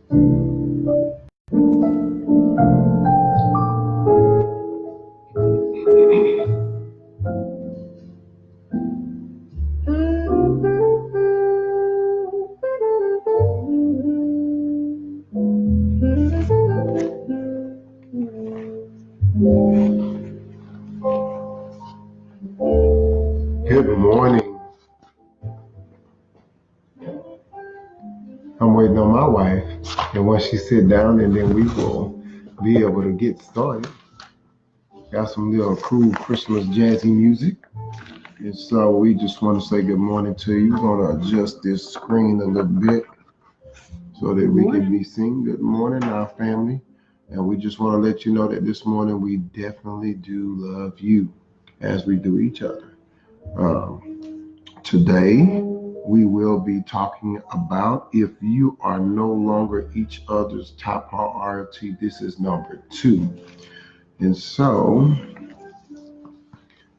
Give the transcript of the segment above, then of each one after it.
Good morning. I'm waiting on my wife, and once she sit down, and then we will be able to get started. Got some little cool Christmas jazzy music, and so we just want to say good morning to you. We're gonna adjust this screen a little bit so that we can be seen. Good morning, our family, and we just want to let you know that this morning we definitely do love you, as we do each other. Today, we will be talking about if you are no longer each other's top priority. This is number 2. And so,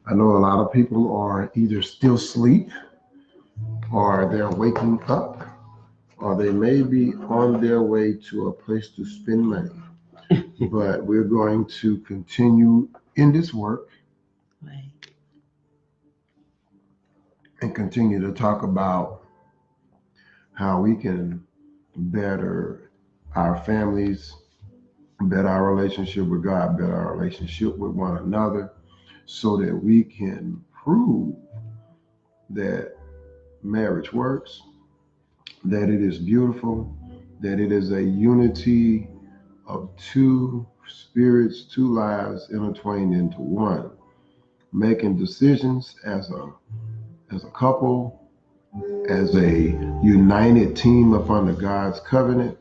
I know a lot of people are either still asleep, or they're waking up, or they may be on their way to a place to spend money. But we're going to continue in this work. Right. And continue to talk about how we can better our families, better our relationship with God, better our relationship with one another, so that we can prove that marriage works, that it is beautiful, that it is a unity of 2 spirits, 2 lives intertwined into one, making decisions as a couple, as a united team up under God's covenant.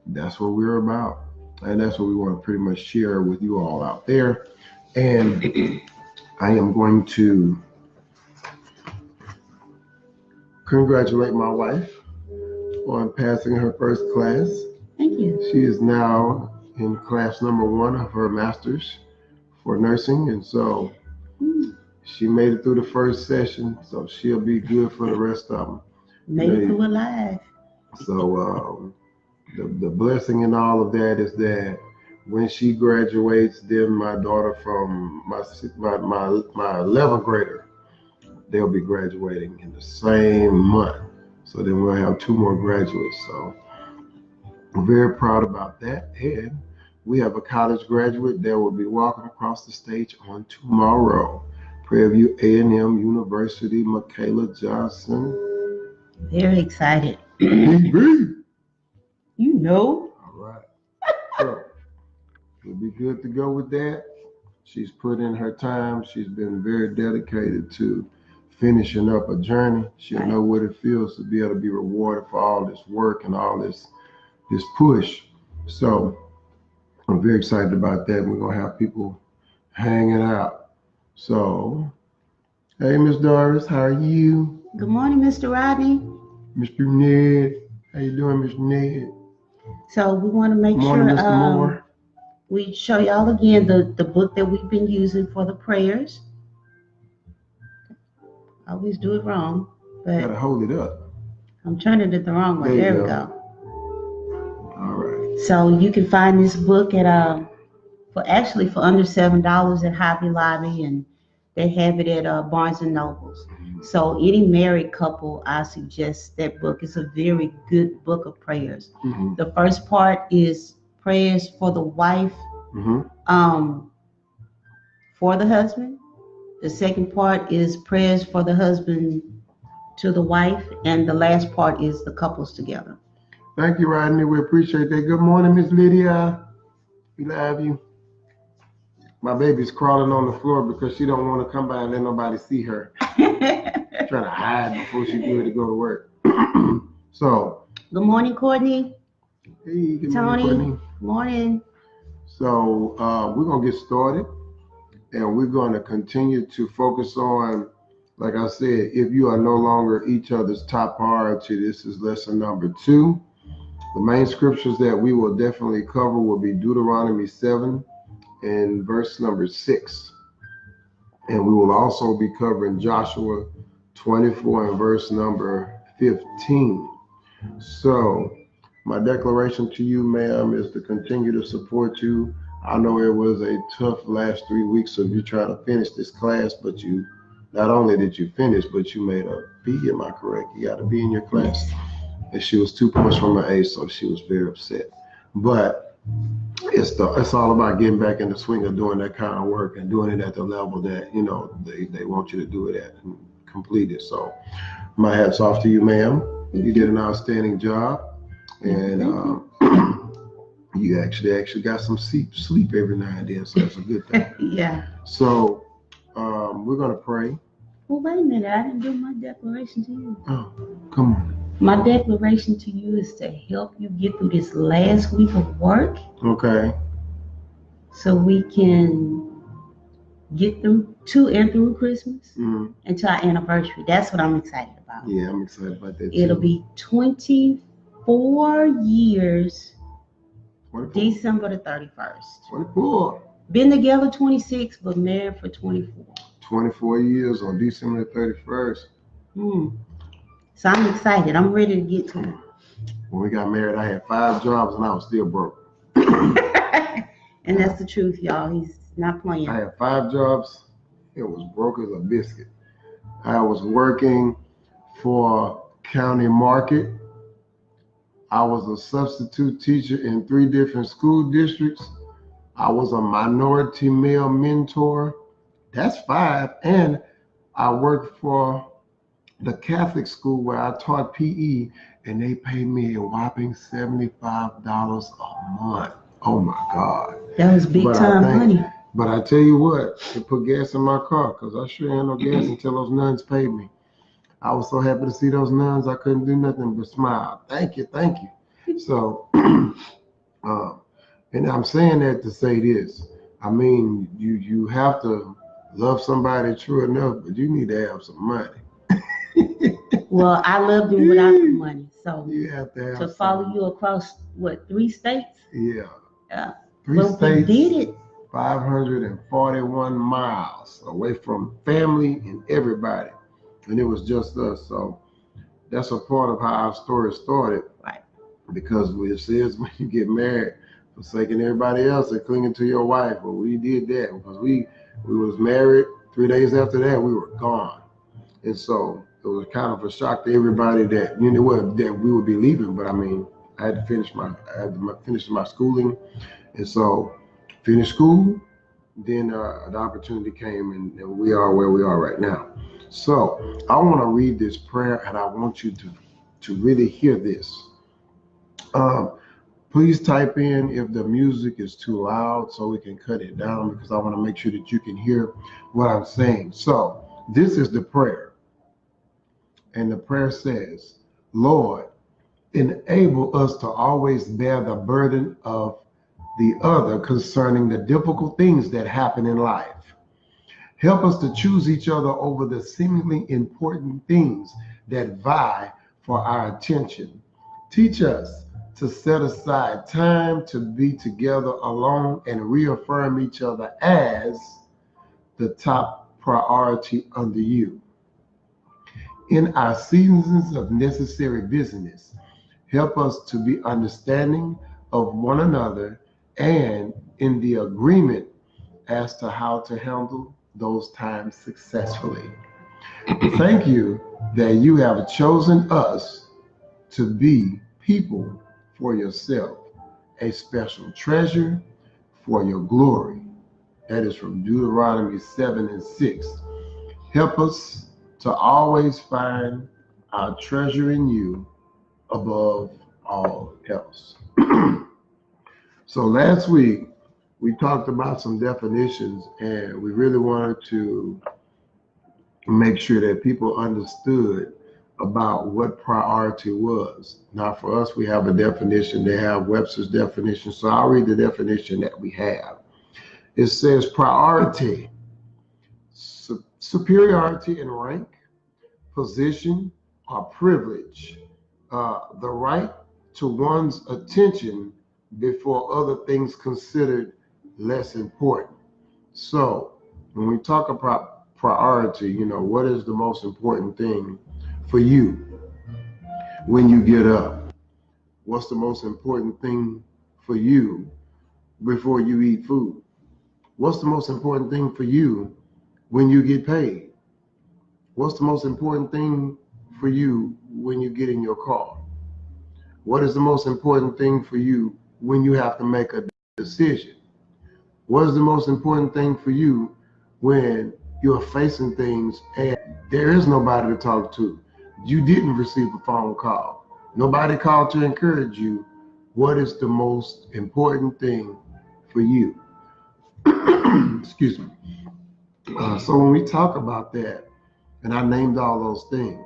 That's what we're about, and that's what we want to pretty much share with you all out there. And I am going to congratulate my wife on passing her first class. Thank you. She is now in class number 1 of her master's for nursing, and so she made it through the first session, so she'll be good for the rest of them. Made it through alive. So the blessing in all of that is that when she graduates, then my daughter from my 11th grader, they'll be graduating in the same month. So then we'll have 2 more graduates. So I'm very proud about that. And we have a college graduate that will be walking across the stage on tomorrow. Prairie View A&M University, Michaela Johnson. Very excited. PB. You know. All right. So we'll be good to go with that. She's put in her time. She's been very dedicated to finishing up a journey. She'll know what it feels to be able to be rewarded for all this work and all this push. So I'm very excited about that. We're going to have people hanging out. So, hey, Miss Doris, how are you? Good morning, Mr. Rodney. Mr. Ned, how you doing, Mr. Ned? So we want to make sure we show y'all again the book that we've been using for the prayers. I always do it wrong, but gotta hold it up. I'm turning it the wrong way. There we go. All right. So you can find this book at for under $7 at Hobby Lobby, and they have it at Barnes and Nobles. So any married couple, I suggest that book. It's a very good book of prayers. The first part is prayers for the wife, for the husband. The second part is prayers for the husband to the wife, and the last part is the couples together. Thank you, Rodney. We appreciate that. Good morning, Miss Lydia. We love you. My baby's crawling on the floor because she don't want to come by and let nobody see her. Trying to hide before she get ready to go to work. So. Good morning, Courtney. Hey, good Tony. morning, Courtney. Morning. So we're going to get started, and we're going to continue to focus on, like I said, if you are no longer each other's top priority. This is lesson number 2. The main scriptures that we will definitely cover will be Deuteronomy 7 and verse number 6. And we will also be covering Joshua 24 and verse number 15. So My declaration to you, ma'am, is to continue to support you. I know it was a tough last 3 weeks of you trying to finish this class, but you not only did you finish, but you made a B. Am I correct? You got a B in your class. Yes. And she was 2 points from her A, so she was very upset. But it's all about getting back in the swing of doing that kind of work and doing it at the level that they want you to do it at and complete it. So my hat's off to you, ma'am. You did an outstanding job, and you actually got some sleep every now and then, so that's a good thing. Yeah. So we're gonna pray. Well, wait a minute. I didn't do my declaration to you. Oh, come on. My declaration to you is to help you get through this last week of work Okay. so we can get through Christmas and to our anniversary. That's what I'm excited about. Yeah, I'm excited about that too. It'll be 24 years, 24. December the 31st. 24. Been together 26, but married for 24. 24 years on December the 31st. So I'm excited. I'm ready to get to it. When we got married, I had 5 jobs and I was still broke. And that's the truth, y'all. He's not playing. I had 5 jobs. It was broke as a biscuit. I was working for County Market. I was a substitute teacher in 3 different school districts. I was a minority male mentor. That's 5. And I worked for the Catholic school where I taught PE, and they paid me a whopping $75 a month. Oh my God. That was big time money. But I tell you what, it put gas in my car because I sure had no gas until those nuns paid me. I was so happy to see those nuns, I couldn't do nothing but smile. Thank you, thank you. So, and I'm saying that to say this. I mean, you have to love somebody true enough, but you need to have some money. Well, I loved him without the money. So you have to have follow you across 3 states? Yeah. 3 Well, states. We did it. 541 miles away from family and everybody. And it was just us. So that's a part of how our story started. Right. Because it says when you get married, forsaking everybody else and clinging to your wife. Well, we did that because we was married. 3 days after that, we were gone. And so it was kind of a shock to everybody that that we would be leaving. But I mean, I had to finish my schooling, and so finished school. Then the opportunity came, and we are where we are right now. So I want to read this prayer, and I want you to really hear this. Please type in if the music is too loud so we can cut it down, because I want to make sure that you can hear what I'm saying. So this is the prayer. And the prayer says, Lord, enable us to always bear the burden of the other concerning the difficult things that happen in life. Help us to choose each other over the seemingly important things that vie for our attention. Teach us to set aside time to be together alone and reaffirm each other as the top priority under you. In our seasons of necessary business, help us to be understanding of one another and in the agreement as to how to handle those times successfully. Thank you that you have chosen us to be people for yourself, a special treasure for your glory. That is from Deuteronomy 7:6. Help us to always find our treasure in you above all else. So last week, we talked about some definitions, and we really wanted to make sure that people understood about what priority was. Now, for us, we have a definition. They have Webster's definition. So I'll read the definition that we have. It says priority, superiority in rank, position, or privilege, the right to one's attention before other things considered less important. So when we talk about priority, what is the most important thing for you when you get up? What's the most important thing for you before you eat food? What's the most important thing for you when you get paid? What's the most important thing for you when you get in your car? What is the most important thing for you when you have to make a decision? What is the most important thing for you when you're facing things and there is nobody to talk to? You didn't receive a phone call. Nobody called to encourage you. What is the most important thing for you? Excuse me. So when we talk about that, and I named all those things,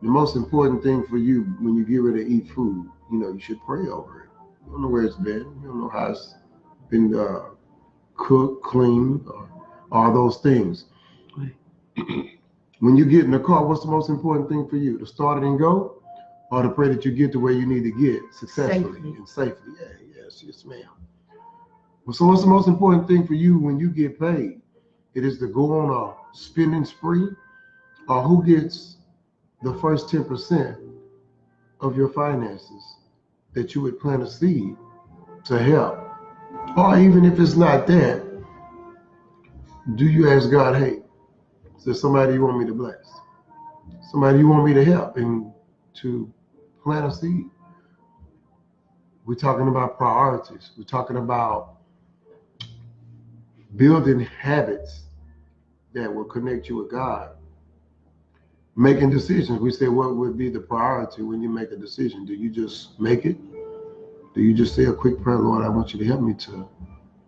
the most important thing for you when you get ready to eat food, you should pray over it. You don't know where it's been. You don't know how it's been cooked, cleaned, or all those things. When you get in the car, what's the most important thing for you? To start it and go, or to pray that you get to where you need to get successfully and safely? Yeah, yes, ma'am. Well, so what's the most important thing for you when you get paid? It is to go on a spending spree, or who gets the first 10% of your finances that you would plant a seed to help? Or even if it's not that, do you ask God, hey, is there somebody you want me to bless? Somebody you want me to help and to plant a seed? We're talking about priorities. We're talking about building habits that will connect you with God. Making decisions. We say, what would be the priority when you make a decision? Do you just make it? Do you just say a quick prayer, Lord, I want you to help me to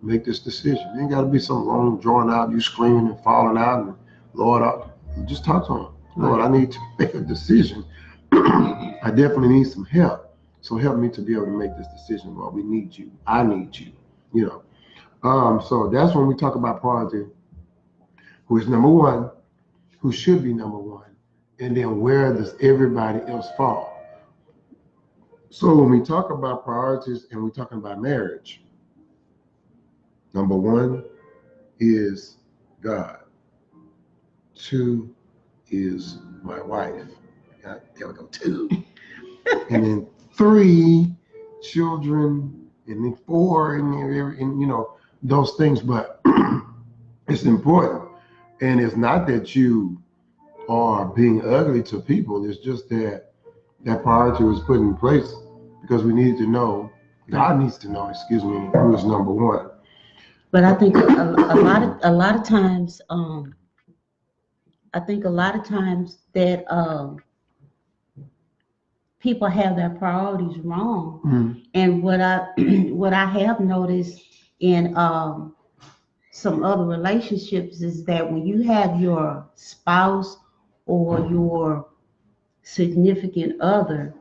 make this decision? It ain't got to be some long, drawn out, you screaming and falling out. And Lord, just talk to him. Lord, I need to make a decision. I definitely need some help. So help me to be able to make this decision. Lord, we need you. I need you. So that's when we talk about priority. Who is number one? Who should be number one? And then where does everybody else fall? So when we talk about priorities and we're talking about marriage, number one is God. Two is my wife. There we go, two. And then three, children, and then four, and those things. But it's important. And it's not that you are being ugly to people. It's just that priority was put in place because we needed to know, God needs to know, who is number one. But I think a lot of times, that people have their priorities wrong. Mm-hmm. And what I have noticed in some other relationships is that when you have your spouse or your significant other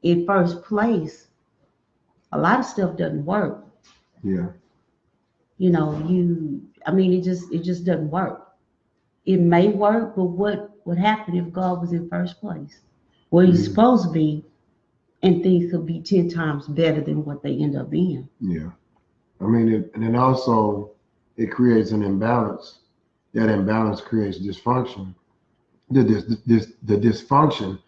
in first place, a lot of stuff doesn't work. Yeah. It just doesn't work. It may work, but what would happen if God was in first place, where he's supposed to be, and things could be 10 times better than what they end up being? Yeah. And then also it creates an imbalance. That imbalance creates dysfunction. The dysfunction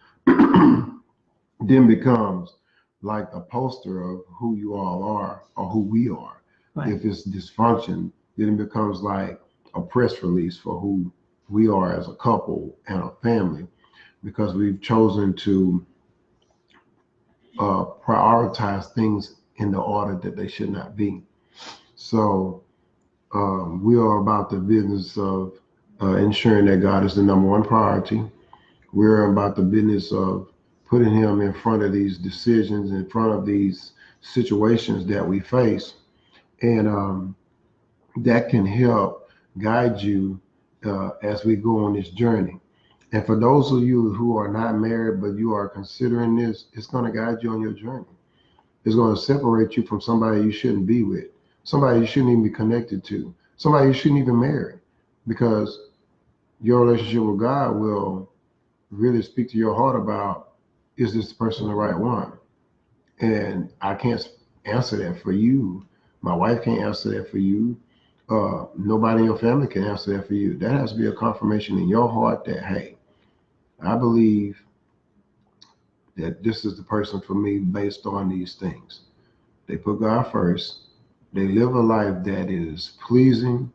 then becomes like a poster of who you all are or who we are. Right. If it's dysfunction, then it becomes like a press release for who we are as a couple and a family, because we've chosen to prioritize things in the order that they should not be. So we are about the business of ensuring that God is the number one priority. We're about the business of putting him in front of these decisions, in front of these situations that we face. And that can help guide you as we go on this journey. And for those of you who are not married, but you are considering this, it's going to guide you on your journey. It's going to separate you from somebody you shouldn't be with, somebody you shouldn't even be connected to, somebody you shouldn't even marry, because your relationship with God will really speak to your heart about, is this person the right one? And I can't answer that for you. My wife can't answer that for you. Nobody in your family can answer that for you. That has to be a confirmation in your heart that, hey, I believe that this is the person for me based on these things. They put God first. They live a life that is pleasing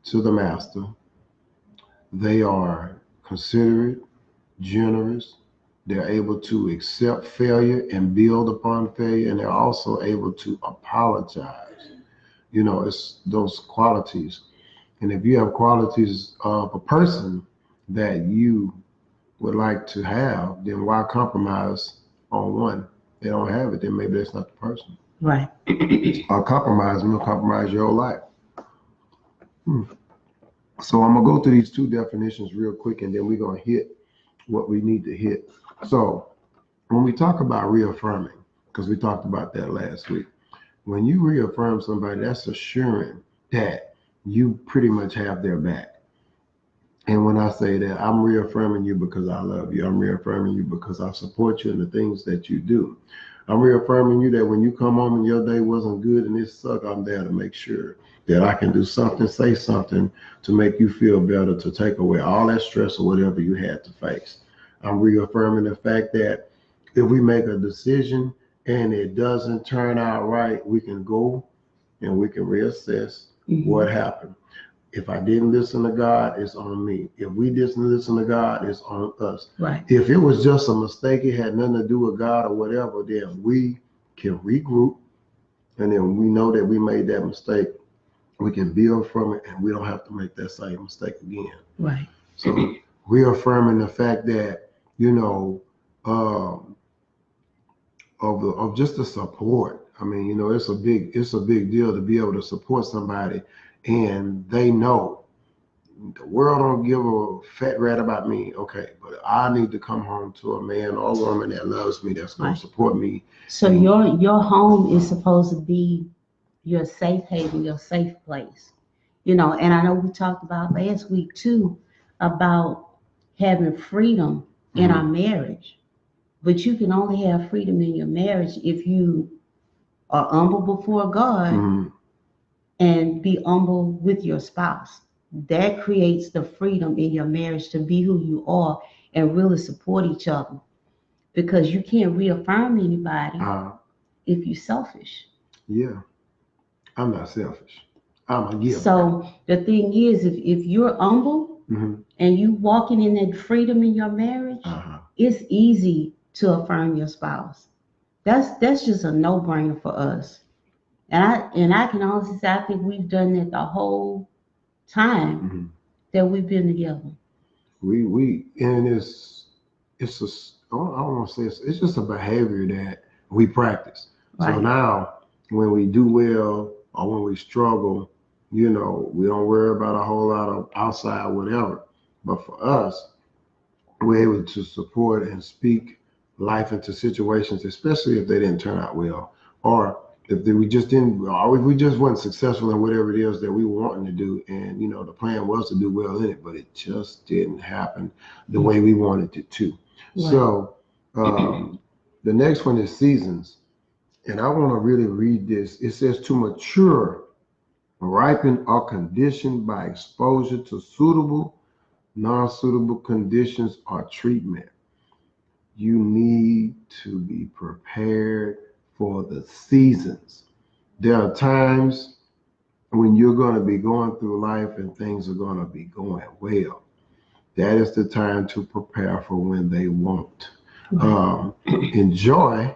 to the master. They are considerate, generous. They're able to accept failure and build upon failure, and they're also able to apologize. It's those qualities. And if you have qualities of a person that you would like to have, then why compromise on one? They don't have it, then maybe that's not the person. Right. Or compromise your whole life. So I'm gonna go through these two definitions real quick, and then we're gonna hit what we need to hit. So when we talk about reaffirming, because we talked about that last week, when you reaffirm somebody, that's assuring that you pretty much have their back. And when I say that, I'm reaffirming you because I love you. I'm reaffirming you because I support you in the things that you do. I'm reaffirming you that when you come home and your day wasn't good and it sucked, I'm there to make sure that I can do something, say something to make you feel better, to take away all that stress or whatever you had to face. I'm reaffirming the fact that if we make a decision and it doesn't turn out right, we can go and we can reassess what happened. If I didn't listen to God, it's on me. If we didn't listen to God, it's on us. Right. If it was just a mistake, it had nothing to do with God or whatever, then we can regroup. And then we know that we made that mistake. We can build from it, and we don't have to make that same mistake again. Right. So reaffirming the fact that, of just the support. I mean, it's a big deal to be able to support somebody, and they know the world don't give a fat rat about me. Okay, but I need to come home to a man or woman that loves me, that's going to support me. So your home is supposed to be your safe haven, your safe place. And I know we talked about last week too about having freedom in our marriage. But you can only have freedom in your marriage if you are humble before God and be humble with your spouse. That creates the freedom in your marriage to be who you are and really support each other. Because you can't reaffirm anybody if you're selfish. Yeah, I'm not selfish. I'm a giver. So the thing is, if you're humble and you walking in that freedom in your marriage, it's easy to affirm your spouse. That's just a no-brainer for us. And I can honestly say I think we've done that the whole time that we've been together. And it's I don't want to say it's just a behavior that we practice. Right. So now when we do well or when we struggle, we don't worry about a whole lot of outside whatever. But for us, we're able to support and speak life into situations, especially if they didn't turn out well, or if we just didn't, or if we just weren't successful in whatever it is that we were wanting to do, and the plan was to do well in it, but it just didn't happen the way we wanted it to. Right. So the next one is seasons, and I want to really read this. It says to mature, ripen, or conditioned by exposure to suitable, non-suitable conditions or treatment. You need to be prepared for the seasons. There are times when you're going to be going through life and things are going to be going well. That is the time to prepare for when they won't. Enjoy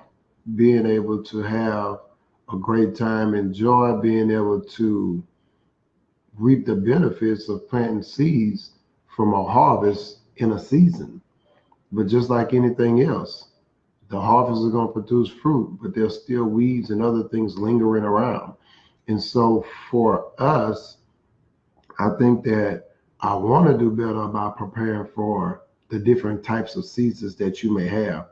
being able to have a great time. Enjoy being able to reap the benefits of planting seeds from a harvest in a season. But just like anything else, the harvest is going to produce fruit, but there's still weeds and other things lingering around. And so for us, I think that I want to do better about preparing for the different types of seasons that you may have.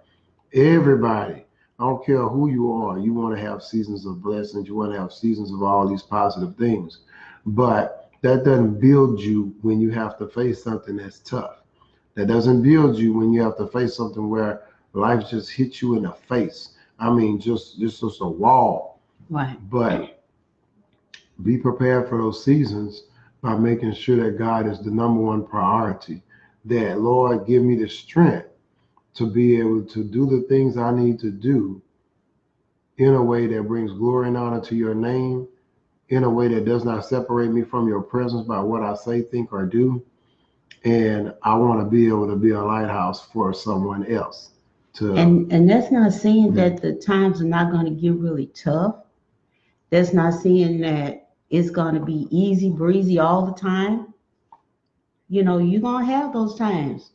Everybody, I don't care who you are, you want to have seasons of blessings, you want to have seasons of all these positive things. But that doesn't build you when you have to face something that's tough. That doesn't build you when you have to face something where life just hits you in the face. I mean, just a wall. Right. But be prepared for those seasons by making sure that God is the number one priority. That, Lord, give me the strength to be able to do the things I need to do in a way that brings glory and honor to your name, in a way that does not separate me from your presence by what I say, think, or do. And I want to be able to be a lighthouse for someone else. And that's not saying that the times are not going to get really tough. That's not saying that it's going to be easy breezy all the time. You know, you're going to have those times.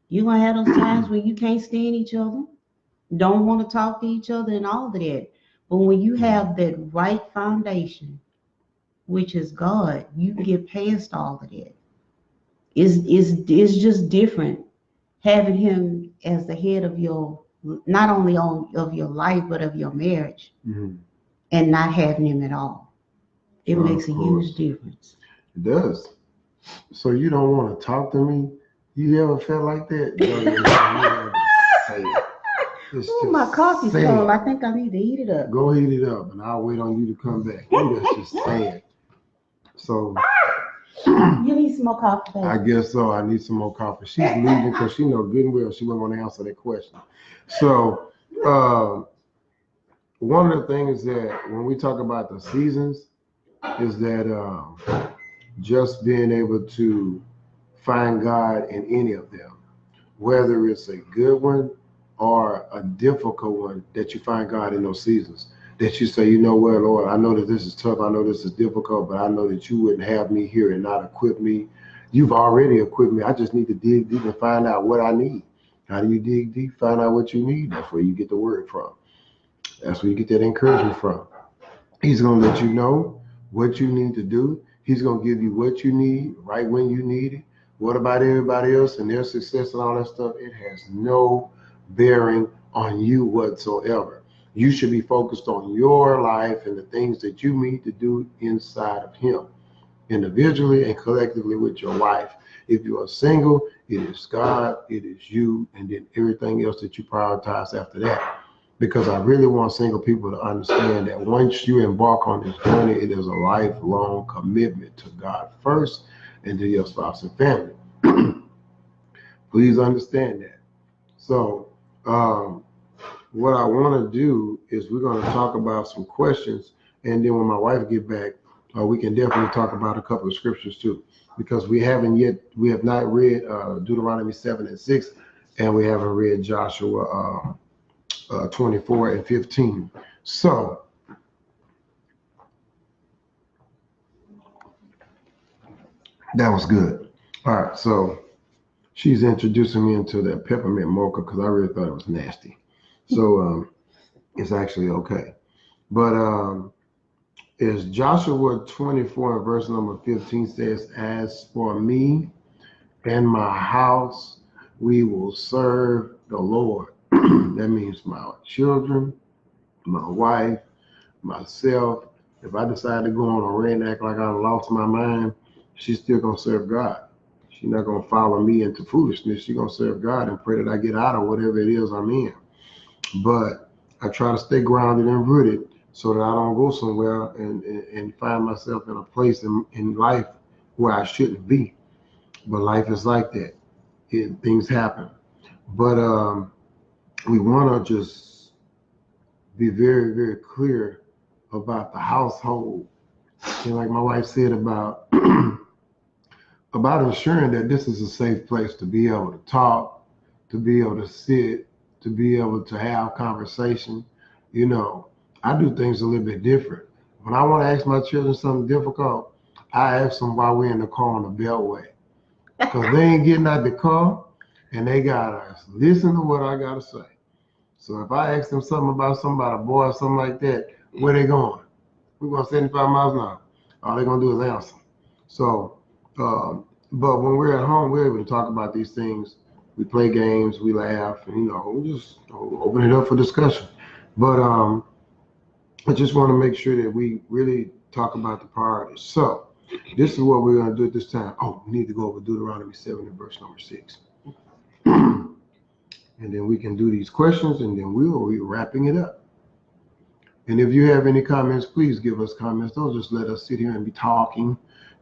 You're going to have those times when you can't stand each other, don't want to talk to each other, and all of that. But when you have that right foundation, which is God, you can get past all of that. It's just different having Him as the head of your, not only of your life, but of your marriage, and not having Him at all. It makes a huge difference. It does. So you don't want to talk to me? You ever felt like that? Oh, my coffee's cold. I think I need to heat it up. Go heat it up, and I'll wait on you to come back. That's just sad. So you need some more coffee, baby. I guess so. I need some more coffee. She's leaving because she knows good and well she wasn't going to answer that question. So one of the things that when we talk about the seasons is that just being able to find God in any of them, whether it's a good one or a difficult one, that you find God in those seasons. That you say, you know what, Lord, I know that this is tough. I know this is difficult, but I know that you wouldn't have me here and not equip me. You've already equipped me. I just need to dig deep and find out what I need. How do you dig deep? Find out what you need. That's where you get the word from. That's where you get that encouragement from. He's going to let you know what you need to do. He's going to give you what you need right when you need it. What about everybody else and their success and all that stuff? It has no bearing on you whatsoever. You should be focused on your life and the things that you need to do inside of Him, individually and collectively with your wife. If you are single, it is God, it is you, and then everything else that you prioritize after that. Because I really want single people to understand that once you embark on this journey, it is a lifelong commitment to God first and to your spouse and family. Please understand that. So what I want to do is we're going to talk about some questions, and then when my wife get back, we can definitely talk about a couple of scriptures too, because we have not read Deuteronomy 7 and 6, and we haven't read Joshua 24 and 15. So that was good. All right, so she's introducing me into that peppermint mocha because I really thought it was nasty. So it's actually okay. But as Joshua 24 and verse number 15 says, as for me and my house, we will serve the Lord. That means my children, my wife, myself. If I decide to go on a rant and act like I lost my mind, she's still going to serve God. She's not going to follow me into foolishness. She's going to serve God and pray that I get out of whatever it is I'm in. But I try to stay grounded and rooted so that I don't go somewhere and find myself in a place in life where I shouldn't be. But life is like that. Things happen. But we want to just be very, very clear about the household. And like my wife said about ensuring that this is a safe place to be able to talk, to be able to sit, to be able to have conversation. You know, I do things a little bit different. When I want to ask my children something difficult, I ask them while we're in the car on the beltway. Because they ain't getting out the car and they gotta listen to what I gotta say. So if I ask them something about a boy or something like that, where they going? We're going 75 miles an hour. All they're going to do is answer. So, but when we're at home, we're able to talk about these things. We play games, we laugh, and, we just open it up for discussion. But I just want to make sure that we really talk about the priorities. So this is what we're going to do at this time. Oh, we need to go over Deuteronomy 7 and verse number 6. And then we can do these questions, and then we'll be wrapping it up. And if you have any comments, please give us comments. Don't just let us sit here and be talking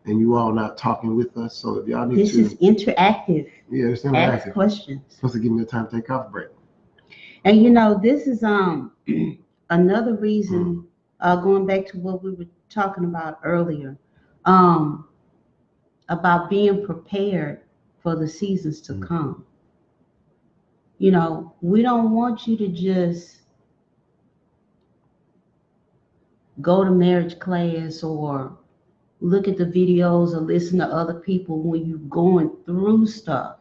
and you all not talking with us. So if y'all need This is interactive. yeah, it's Ask interactive. questions. Supposed to give me a time to take off break. And this is another reason, going back to what we were talking about earlier, about being prepared for the seasons to come. We don't want you to just go to marriage class or look at the videos or listen to other people when you're going through stuff.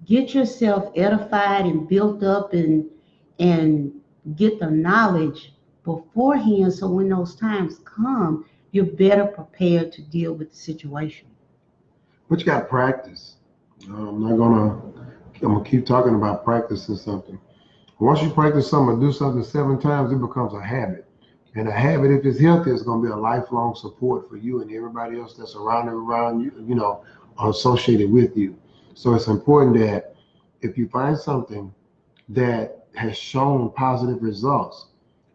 Get yourself edified and built up and get the knowledge beforehand, so when those times come, you're better prepared to deal with the situation. But you got to practice. I'm gonna keep talking about practicing something. Once you practice something or do something 7 times, it becomes a habit. And a habit, if it's healthy, is going to be a lifelong support for you and everybody else that's around you, associated with you. So it's important that if you find something that has shown positive results,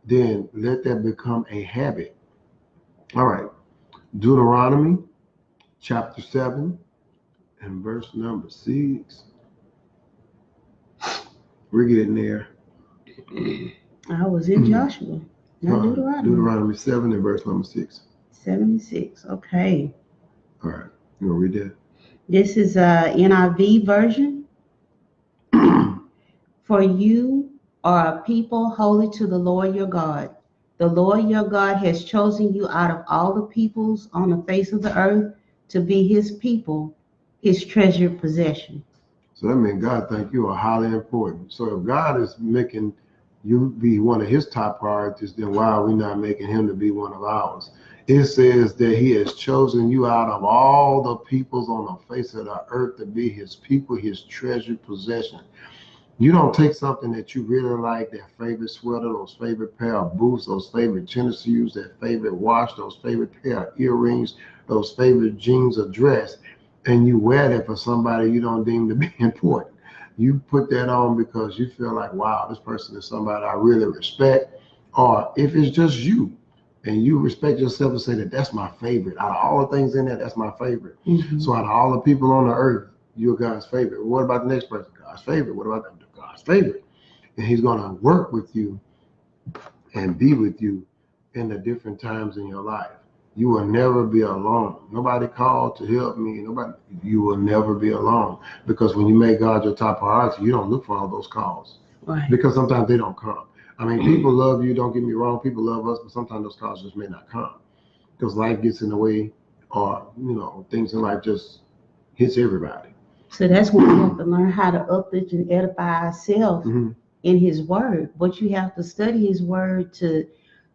then let that become a habit. All right. Deuteronomy chapter 7 and verse number 6. We're getting there. I was in Joshua. Not Deuteronomy 7 and verse number 6. 76. Okay. All right. You want to read that? This is NIV version. For you are a people holy to the Lord your God. The Lord your God has chosen you out of all the peoples on the face of the earth to be his people, his treasured possession. So that means God think you are highly important. So if God is making you be one of his top priorities, then why are we not making him to be one of ours? It says that he has chosen you out of all the peoples on the face of the earth to be his people, his treasured possession. You don't take something that you really like, that favorite sweater, those favorite pair of boots, those favorite tennis shoes, that favorite watch, those favorite pair of earrings, those favorite jeans or dress, and you wear that for somebody you don't deem to be important. You put that on because you feel like, wow, this person is somebody I really respect. Or if it's just you and you respect yourself and say that that's my favorite. Out of all the things in there, that's my favorite. So out of all the people on the earth, you're God's favorite. What about the next person? God's favorite. What about them? God's favorite. And he's going to work with you and be with you in the different times in your life. You will never be alone. Nobody called to help me. You will never be alone. Because when you make God your top priority, you don't look for all those calls. Right. Because sometimes they don't come. I mean, people love you, don't get me wrong. People love us, but sometimes those calls just may not come. Because life gets in the way, or, things in life just hits everybody. So that's when we have to learn how to uplift and edify ourselves in his word. But you have to study his word to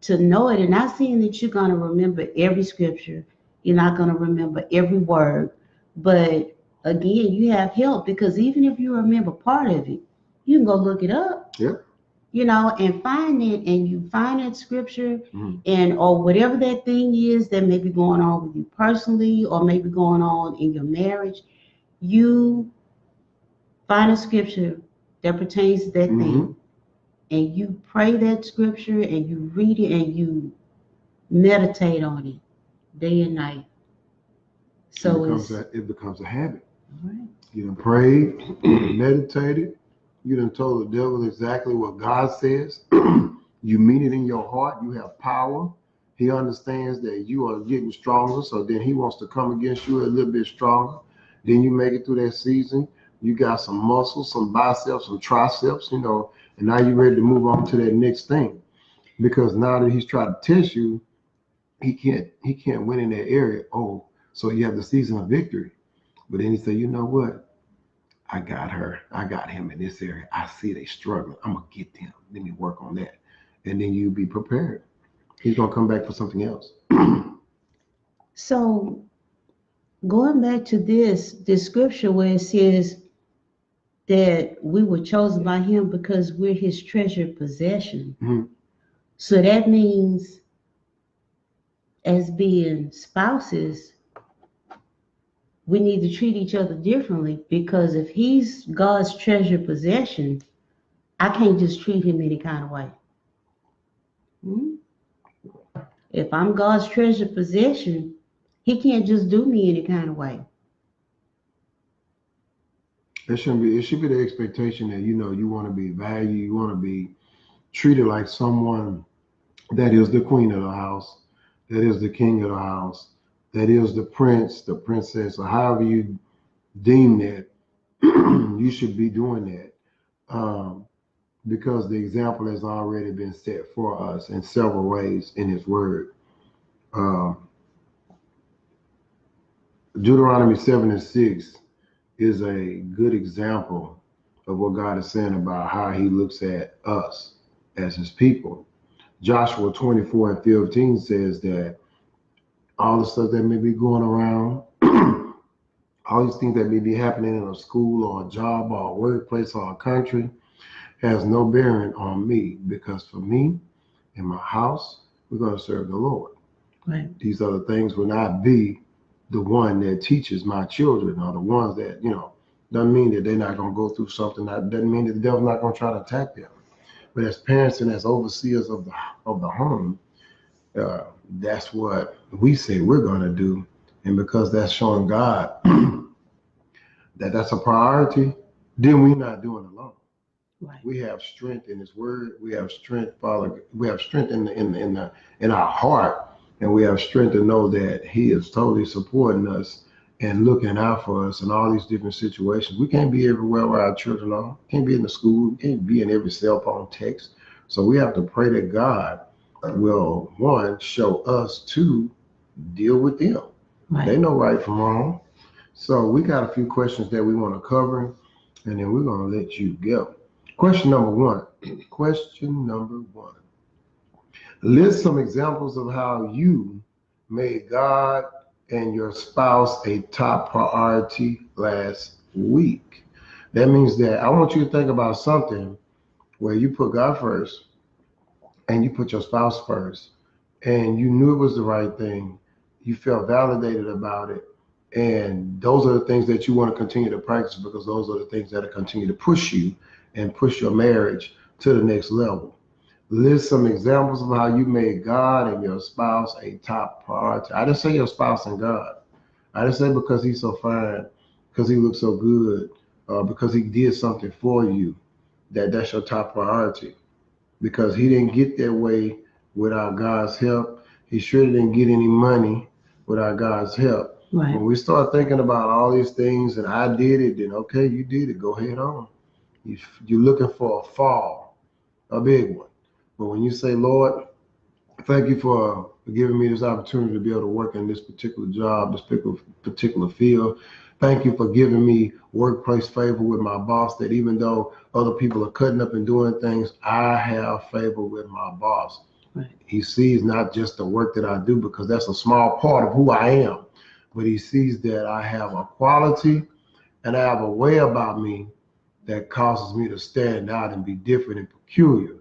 know it. And not saying that you're going to remember every scripture. You're not going to remember every word. But again, you have help, because even if you remember part of it, you can go look it up. Yep. And find it, and you find that scripture or whatever that thing is that may be going on with you personally, or maybe going on in your marriage. You find a scripture that pertains to that thing, and you pray that scripture, and you read it, and you meditate on it day and night. So it becomes a habit. Right. You done prayed, you done meditated, you done told the devil exactly what God says. You mean it in your heart. You have power. He understands that you are getting stronger, so then he wants to come against you a little bit stronger. Then you make it through that season. You got some muscles, some biceps, some triceps, and now you're ready to move on to that next thing. Because now that he's trying to test you, he can't win in that area. Oh, so you have the season of victory. But then he said, you know what? I got her. I got him in this area. I see they struggling. I'm going to get them. Let me work on that. And then you be prepared. He's going to come back for something else. So going back to this scripture where it says that we were chosen by him because we're his treasured possession. So that means, as being spouses, we need to treat each other differently, because if he's God's treasured possession, I can't just treat him any kind of way. If I'm God's treasured possession, He can't just do me any kind of way. It shouldn't be. It should be the expectation that you want to be valued, you want to be treated like someone that is the queen of the house, that is the king of the house, that is the prince, the princess, or however you deem that. You should be doing that because the example has already been set for us in several ways in His Word. Deuteronomy 7:6 is a good example of what God is saying about how He looks at us as His people. Joshua 24:15 says that all the stuff that may be going around, all these things that may be happening in a school or a job or a workplace or a country has no bearing on me, because for me and my house, we're going to serve the Lord. Right. These other things will not be the one that teaches my children, or the ones that, doesn't mean that they're not going to go through something. That doesn't mean that the devil's not going to try to attack them. But as parents and as overseers of the home, that's what we say we're going to do. And because that's showing God that that's a priority, then we're not doing it alone. Right. We have strength in His Word. We have strength, Father. We have strength in our heart, and we have strength to know that He is totally supporting us and looking out for us in all these different situations. We can't be everywhere where our children are. Can't be in the school. Can't be in every cell phone text. So we have to pray that God will, one, show us, two, deal with them. Right. They know right from wrong. So we got a few questions that we want to cover, and then we're going to let you go. Question number one. List some examples of how you made God and your spouse a top priority last week. That means that I want you to think about something where you put God first and you put your spouse first, and you knew it was the right thing. You felt validated about it. And those are the things that you want to continue to practice, because those are the things that will continue to push you and push your marriage to the next level. List some examples of how you made God and your spouse a top priority. I didn't say your spouse and God. I didn't say because he's so fine, because he looks so good, because he did something for you, that's your top priority. Because he didn't get that way without God's help. He sure didn't get any money without God's help. Right. When we start thinking about all these things and I did it, then okay, you did it. Go ahead on. You're looking for a fall, a big one. But when you say, Lord, thank you for giving me this opportunity to be able to work in this particular job, this particular field. Thank you for giving me workplace favor with my boss, that even though other people are cutting up and doing things, I have favor with my boss. Right. He sees not just the work that I do, because that's a small part of who I am, but he sees that I have a quality and I have a way about me that causes me to stand out and be different and peculiar,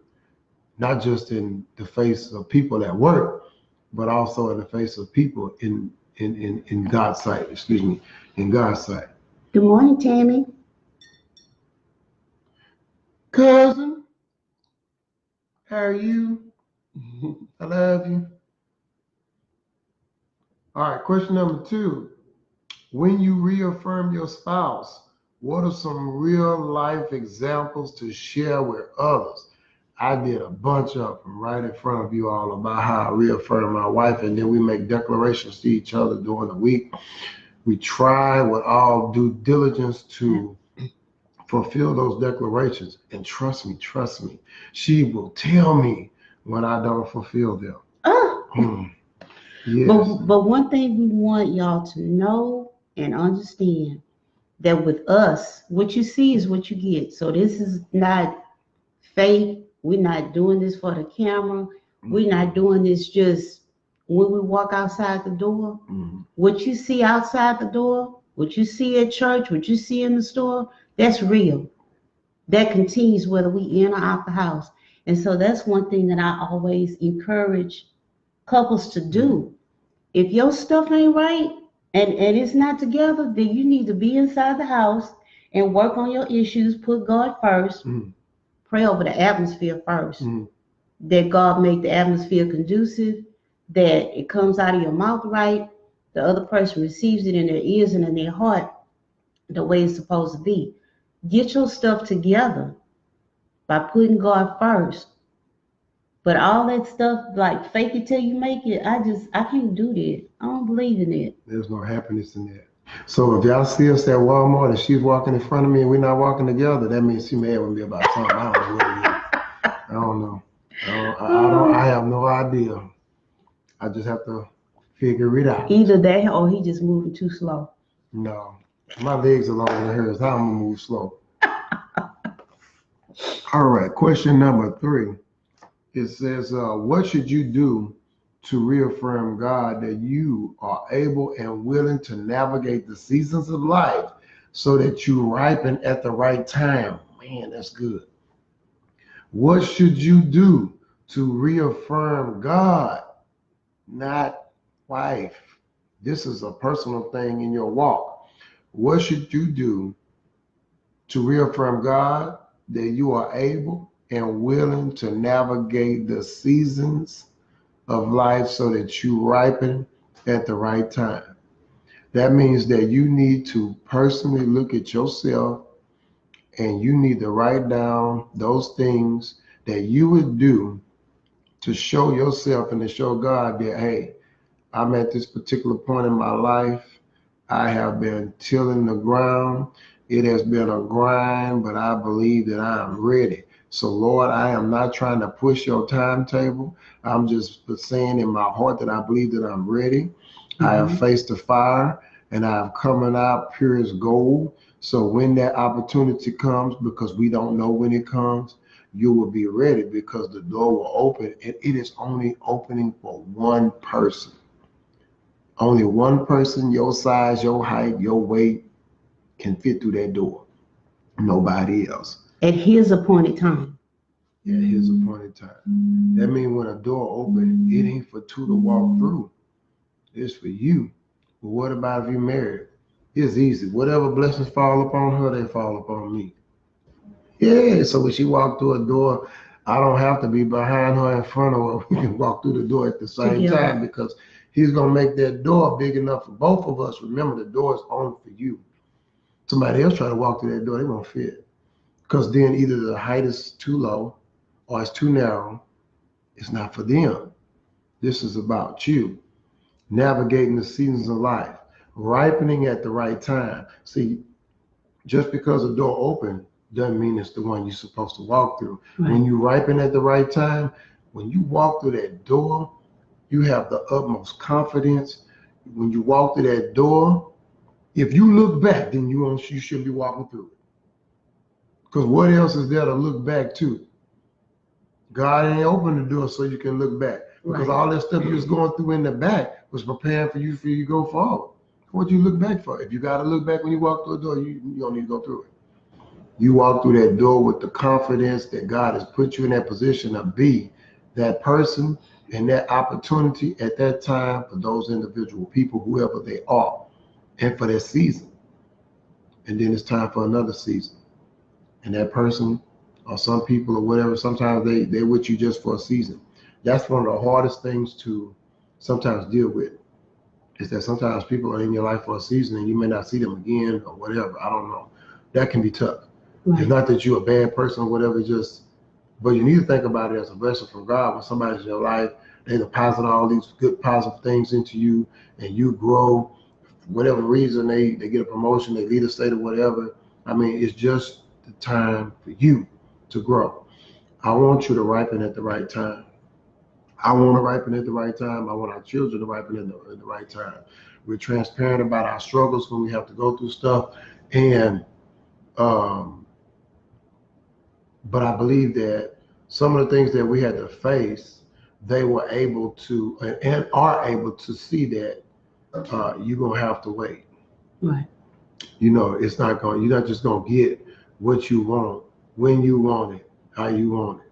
not just in the face of people at work, but also in the face of people in God's sight, in God's sight. Good morning, Tammy. Cousin, how are you? I love you. All right, question number 2. When you reaffirm your spouse, what are some real life examples to share with others? I did a bunch of them right in front of you all about how I reaffirm my wife, and then we make declarations to each other during the week. We try with all due diligence to fulfill those declarations. And trust me, she will tell me when I don't fulfill them. Yes. But one thing we want y'all to know and understand, that with us, what you see is what you get. So this is not fake. We're not doing this for the camera. We're not doing this just when we walk outside the door. Mm-hmm. What you see outside the door, what you see at church, what you see in the store, that's real. That continues whether we in or out the house. And so that's one thing that I always encourage couples to do. Mm-hmm. If your stuff ain't right and it's not together, then you need to be inside the house and work on your issues. Put God first. Mm-hmm. Pray over the atmosphere first. Mm-hmm. That God make the atmosphere conducive, that it comes out of your mouth right, the other person receives it in their ears and in their heart the way it's supposed to be. Get your stuff together by putting God first. But all that stuff, like fake it till you make it, I can't do that. I don't believe in it. There's no happiness in that. So if y'all see us at Walmart and she's walking in front of me and we're not walking together, that means she mad with me about something. I don't know what it is. I don't know. I have no idea. I just have to figure it out. Either that or he just moving too slow. No. My legs are longer than hers. How I'm gonna move slow. All right, question number 3. It says, what should you do to reaffirm God that you are able and willing to navigate the seasons of life so that you ripen at the right time? Man, that's good. What should you do to reaffirm God, not wife? This is a personal thing in your walk. What should you do to reaffirm God that you are able and willing to navigate the seasons of life so that you ripen at the right time? That means that you need to personally look at yourself and you need to write down those things that you would do to show yourself and to show God that, hey, I'm at this particular point in my life. I have been tilling the ground. It has been a grind, but I believe that I am ready. So Lord, I am not trying to push your timetable. I'm just saying in my heart that I believe that I'm ready. Mm-hmm. I have faced the fire and I have coming out pure as gold. So when that opportunity comes, because we don't know when it comes, you will be ready because the door will open and it is only opening for one person. Only one person, your size, your height, your weight can fit through that door. Nobody else. At his appointed time. At his appointed time. That means when a door opens, it ain't for two to walk through. It's for you. But what about if you're married? It's easy. Whatever blessings fall upon her, they fall upon me. Yeah, so when she walked through a door, I don't have to be behind her in front of her. We can walk through the door at the same time because he's going to make that door big enough for both of us. Remember, the door is only for you. Somebody else try to walk through that door, they won't fit. Because then either the height is too low or it's too narrow. It's not for them. This is about you. Navigating the seasons of life. Ripening at the right time. See, just because a door open doesn't mean it's the one you're supposed to walk through. Right. When you ripen at the right time, when you walk through that door, you have the utmost confidence. When you walk through that door, if you look back, then you should be walking through it. Because what else is there to look back to? God ain't opened the door so you can look back. Because all that stuff you was going through in the back was preparing for you to go forward. What you look back for? If you got to look back when you walk through a door, you don't need to go through it. You walk through that door with the confidence that God has put you in that position to be that person and that opportunity at that time for those individual people, whoever they are, and for that season. And then it's time for another season. And that person or some people or whatever, sometimes they're with you just for a season. That's one of the hardest things to sometimes deal with, is that sometimes people are in your life for a season and you may not see them again or whatever. I don't know. That can be tough. Right. It's not that you're a bad person or whatever, but you need to think about it as a blessing from God. When somebody's in your life, they deposit all these good positive things into you and you grow. For whatever reason, they get a promotion, they lead a state or whatever. I mean, it's just the time for you to grow. I want you to ripen at the right time. I want to ripen at the right time. I want our children to ripen at the right time. We're transparent about our struggles when we have to go through stuff. But I believe that some of the things that we had to face, they were able to and are able to see that you're going to have to wait. Right. You're not just going to get what you want, when you want it, how you want it.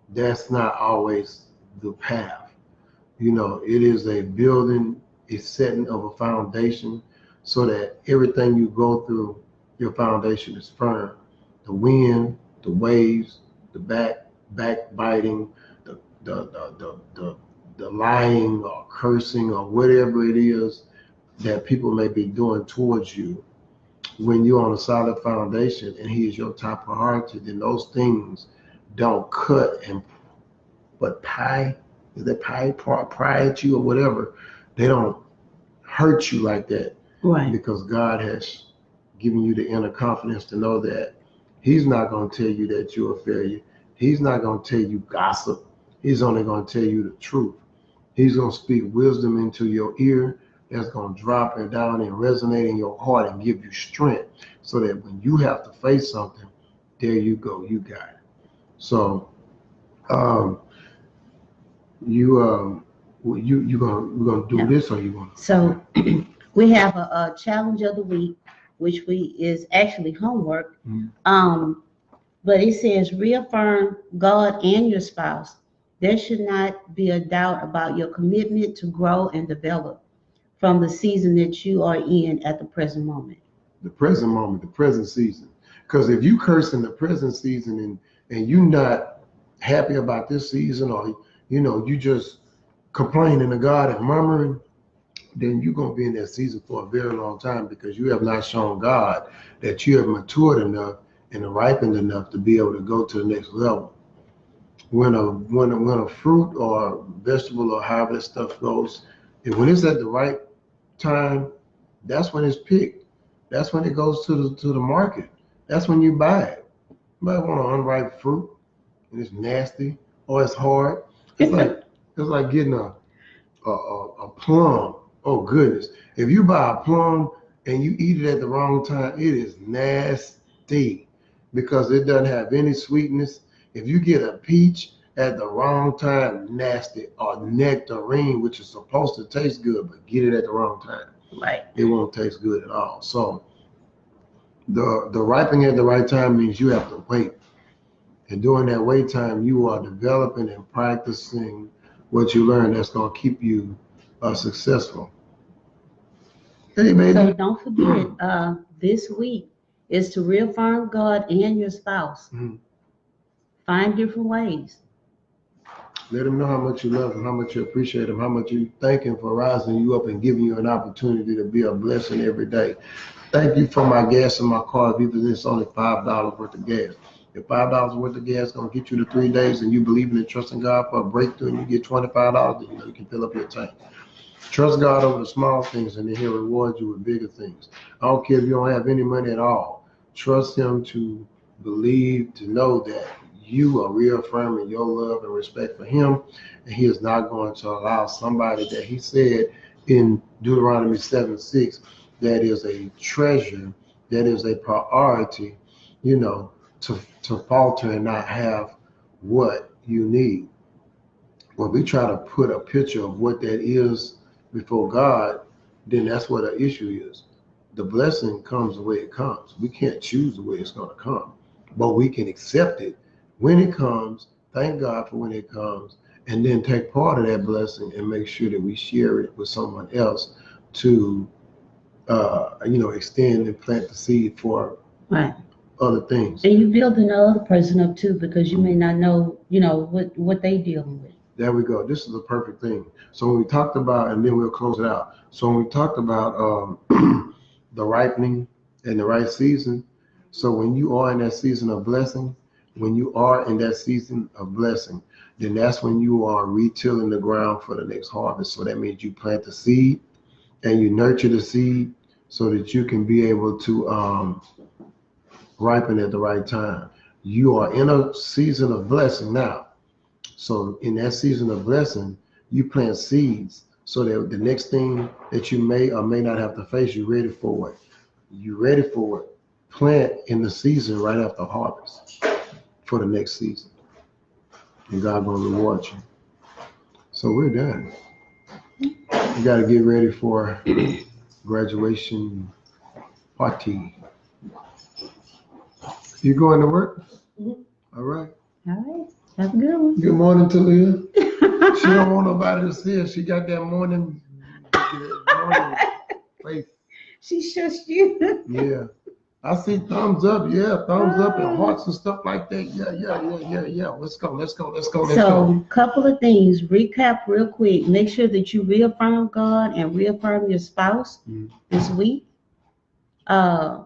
That's not always the path. It is a building, a setting of a foundation so that everything you go through, your foundation is firm. The wind, the waves, the backbiting, the lying or cursing or whatever it is, that people may be doing towards you, when you're on a solid foundation and he is your top priority, then those things don't cut and but pry at you or whatever. They don't hurt you like that, Right. because God has given you the inner confidence to know that he's not going to tell you that you're a failure. He's not going to tell you gossip. He's only going to tell you the truth. He's going to speak wisdom into your ear that's going to drop it down and resonate in your heart and give you strength, so that when you have to face something, there you go, you got it. So we're gonna do this, or you gonna? So we have a challenge of the week, which is actually homework. But it says reaffirm God and your spouse. There should not be a doubt about your commitment to grow and develop from the season that you are in at the present moment. The present moment, the present season. Because if you curse in the present season and you're not happy about this season, or you just complaining to God and murmuring, then you're going to be in that season for a very long time, because you have not shown God that you have matured enough and ripened enough to be able to go to the next level. When a fruit or vegetable or however that stuff goes, and when it's at the right time, that's when it's picked. That's when it goes to the market. That's when you buy it. You might want an unripe fruit and it's nasty or it's hard. It's like getting a plum. Oh goodness. If you buy a plum and you eat it at the wrong time, it is nasty, because it doesn't have any sweetness. If you get a peach at the wrong time, nasty. Or nectarine, which is supposed to taste good, but get it at the wrong time, Right, it won't taste good at all. So the ripening at the right time means you have to wait. And during that wait time, you are developing and practicing what you learn that's going to keep you successful. Hey, baby. So don't forget, this week is to reaffirm God and your spouse. Find different ways. Let them know how much you love them, how much you appreciate them, how much you thank him for rising you up and giving you an opportunity to be a blessing every day. Thank you for my gas in my car, even if it's only $5 worth of gas. If $5 worth of gas is going to get you to 3 days, and you believe in and trusting God for a breakthrough, and you get $25, then you can fill up your tank. Trust God over the small things, and then he'll reward you with bigger things. I don't care if you don't have any money at all. Trust him to believe, to know that you are reaffirming your love and respect for him, and he is not going to allow somebody that he said in Deuteronomy 7:6 that is a treasure, that is a priority, to falter and not have what you need. When we try to put a picture of what that is before God, then that's what our issue is. The blessing comes the way it comes. We can't choose the way it's going to come, but we can accept it when it comes, thank God for when it comes, and then take part of that blessing and make sure that we share it with someone else to, extend and plant the seed for Right. other things. And you building the other person up too, because you may not know, what they dealing with. There we go. This is a perfect thing. So when we talked about, and then we'll close it out. So when we talked about the ripening and the right season, so when you are in that season of blessing, then that's when you are retilling the ground for the next harvest. So that means you plant the seed and you nurture the seed so that you can be able to ripen at the right time. You are in a season of blessing now. So in that season of blessing, you plant seeds so that the next thing that you may or may not have to face, you're ready for it. You're ready for it. Plant in the season right after harvest for the next season. And God will reward you. So we're done. You got to get ready for graduation party. You going to work? Mm-hmm. All right. All right. Have a good one. Good morning, Talia. She don't want nobody to see her. She got that morning face. She shushed you. Yeah. I see thumbs up, yeah, thumbs up and hearts and stuff like that. Yeah. Let's go. So, couple of things. Recap real quick. Make sure that you reaffirm God and reaffirm your spouse this week. Uh,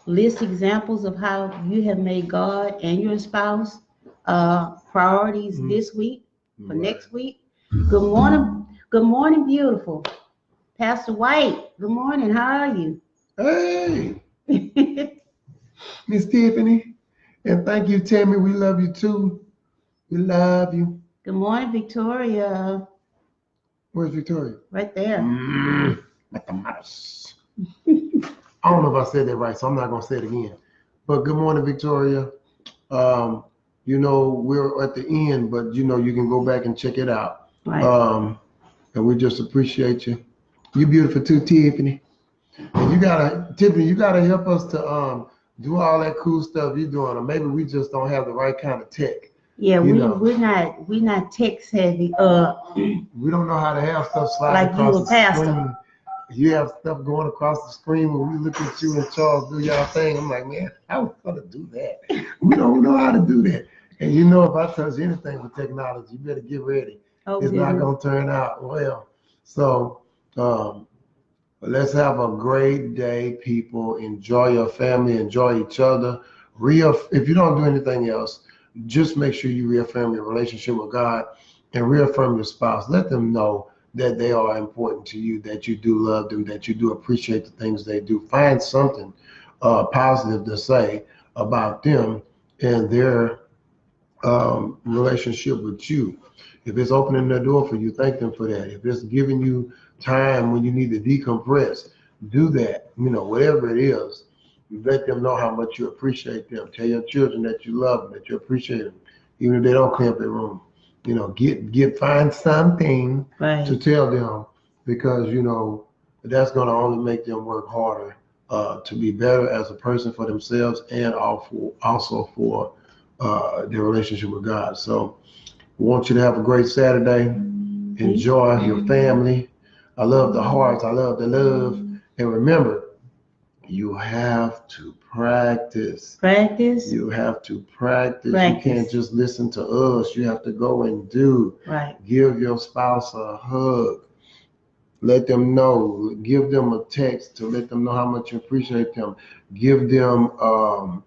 List examples of how you have made God and your spouse priorities this week for next week. Good morning. Good morning, beautiful. Pastor White, good morning. How are you? Hey, Miss Tiffany. And thank you, Tammy. We love you too. We love you. Good morning, Victoria. Where's Victoria? Right there. At the mouse. I don't know if I said that right, so I'm not going to say it again. But good morning, Victoria. We're at the end, but you can go back and check it out. Right. And we just appreciate you. You beautiful too, Tiffany. And Tiffany, you gotta help us to do all that cool stuff you're doing, or maybe we just don't have the right kind of tech. Yeah, we're not tech savvy. We don't know how to have stuff slide like across you a the pastor. screen. You have stuff going across the screen when we look at you and Charles do y'all thing. I'm like, man, how we gonna do that? We don't know how to do that. And if I touch anything with technology, you better get ready. It's not gonna turn out well. So let's have a great day, people. Enjoy your family, enjoy each other. If you don't do anything else, just make sure you reaffirm your relationship with God and reaffirm your spouse. Let them know that they are important to you, that you do love them, that you do appreciate the things they do. Find something positive to say about them and their relationship with you. If it's opening the door for you, thank them for that. If it's giving you time when you need to decompress, do that. Whatever it is, let them know how much you appreciate them. Tell your children that you love them, that you appreciate them, even if they don't clean up their room. Find something to tell them, because that's going to only make them work harder to be better as a person for themselves and also for their relationship with God. So we want you to have a great Saturday. Enjoy your family. I love the hearts. I love the love. And remember, you have to practice. You have to practice. You can't just listen to us. You have to go and do. Right. Give your spouse a hug. Let them know. Give them a text to let them know how much you appreciate them. Give them, an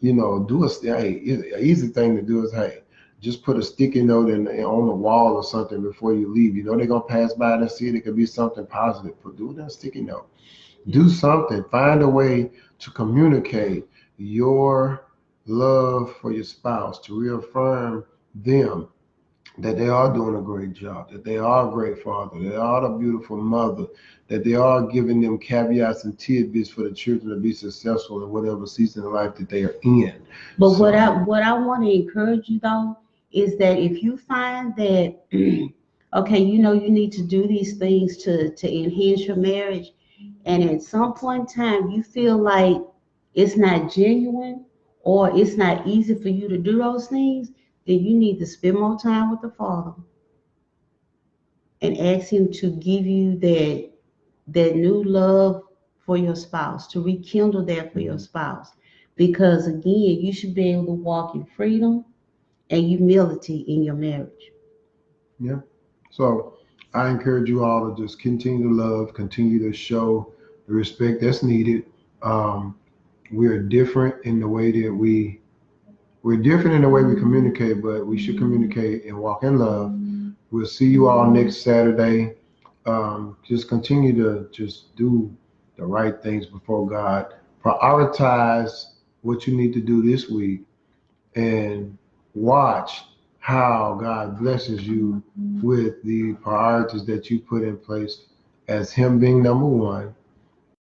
easy thing to do is, hey, just put a sticky note on the wall or something before you leave. They're going to pass by and see it. It could be something positive. But do it on a sticky note. Do something. Find a way to communicate your love for your spouse, to reaffirm them that they are doing a great job, that they are a great father, they are a beautiful mother, that they are giving them caveats and tidbits for the children to be successful in whatever season of life that they are in. But what I want to encourage you though is that if you find that okay, you need to do these things to enhance your marriage, and at some point in time you feel like it's not genuine or it's not easy for you to do those things, then you need to spend more time with the Father and ask Him to give you that new love for your spouse, to rekindle that for your spouse. Because again, you should be able to walk in freedom and humility in your marriage. Yeah. So I encourage you all to just continue to love, continue to show the respect that's needed. We're different in the way that we're different in the way we communicate, but we should communicate and walk in love. We'll see you all next Saturday. Just continue to just do the right things before God. Prioritize what you need to do this week and watch how God blesses you with the priorities that you put in place as Him being number one